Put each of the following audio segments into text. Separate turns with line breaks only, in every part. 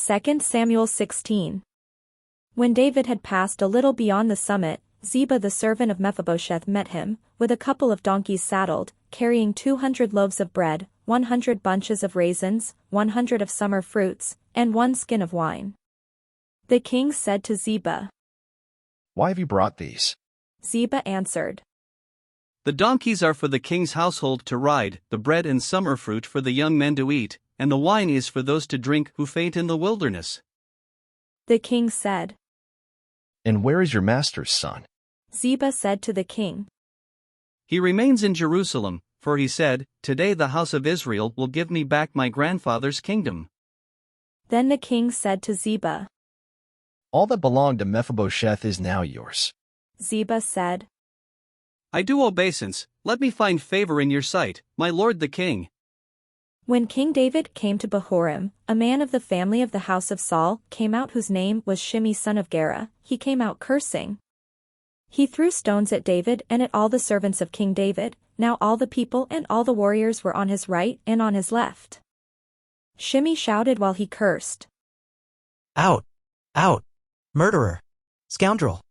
2 Samuel 16. When David had passed a little beyond the summit, Ziba the servant of Mephibosheth met him, with a couple of donkeys saddled, carrying 200 loaves of bread, 100 bunches of raisins, 100 of summer fruits, and 1 skin of wine. The king said to Ziba,
"Why have you brought these?"
Ziba answered,
"The donkeys are for the king's household to ride, the bread and summer fruit for the young men to eat, and the wine is for those to drink who faint in the wilderness."
The king said,
"And where is your master's son?"
Ziba said to the king,
"He remains in Jerusalem, for he said, 'Today the house of Israel will give me back my grandfather's kingdom.'"
Then the king said to Ziba,
"All that belonged to Mephibosheth is now yours."
Ziba said,
"I do obeisance, let me find favor in your sight, my lord the king."
When King David came to Bahurim, a man of the family of the house of Saul came out whose name was Shimei son of Gera. He came out cursing. He threw stones at David and at all the servants of King David. Now all the people and all the warriors were on his right and on his left. Shimei shouted while he cursed,
"Out! Out! Murderer! Scoundrel!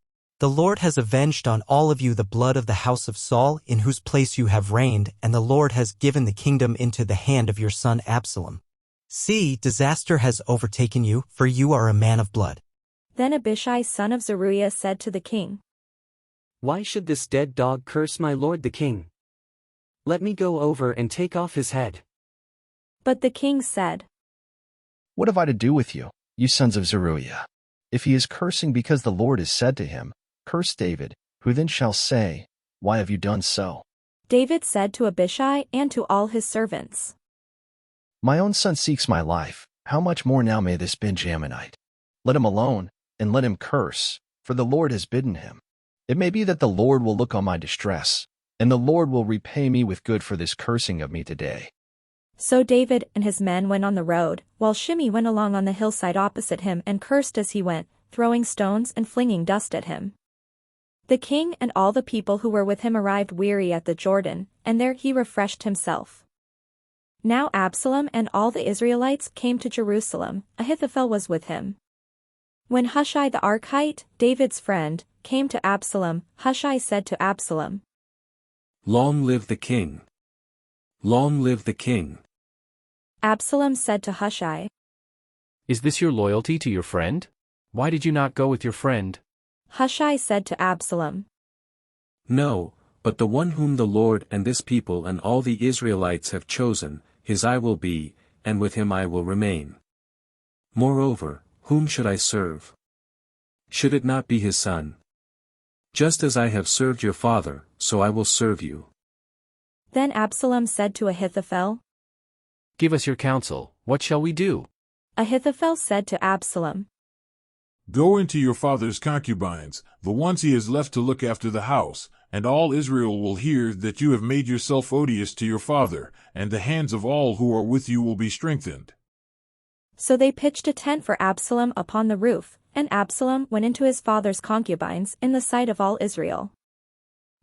The Lord has avenged on all of you the blood of the house of Saul, in whose place you have reigned, and the Lord has given the kingdom into the hand of your son Absalom. See, disaster has overtaken you, for you are a man of blood."
Then Abishai son of Zeruiah said to the king,
"Why should this dead dog curse my lord the king? Let me go over and take off his head."
But the king said,
"What have I to do with you, you sons of Zeruiah? If he is cursing because the Lord has said to him, 'Curse David,' who then shall say, 'Why have you done so?'"
David said to Abishai and to all his servants,
"My own son seeks my life, how much more now may this Benjaminite? Let him alone, and let him curse, for the Lord has bidden him. It may be that the Lord will look on my distress, and the Lord will repay me with good for this cursing of me today."
So David and his men went on the road, while Shimei went along on the hillside opposite him and cursed as he went, throwing stones and flinging dust at him. The king and all the people who were with him arrived weary at the Jordan, and there he refreshed himself. Now Absalom and all the Israelites came to Jerusalem. Ahithophel was with him. When Hushai the Archite, David's friend, came to Absalom, Hushai said to Absalom,
"Long live the king! Long live the king!"
Absalom said to Hushai,
"Is this your loyalty to your friend? Why did you not go with your friend?"
Hushai said to Absalom,
"No, but the one whom the Lord and this people and all the Israelites have chosen, his I will be, and with him I will remain. Moreover, whom should I serve? Should it not be his son? Just as I have served your father, so I will serve you."
Then Absalom said to Ahithophel,
"Give us your counsel, what shall we do?"
Ahithophel said to Absalom,
"Go into your father's concubines, the ones he has left to look after the house, and all Israel will hear that you have made yourself odious to your father, and the hands of all who are with you will be strengthened."
So they pitched a tent for Absalom upon the roof, and Absalom went into his father's concubines in the sight of all Israel.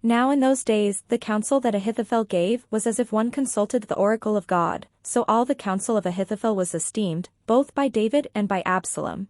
Now in those days the counsel that Ahithophel gave was as if one consulted the oracle of God, so all the counsel of Ahithophel was esteemed, both by David and by Absalom.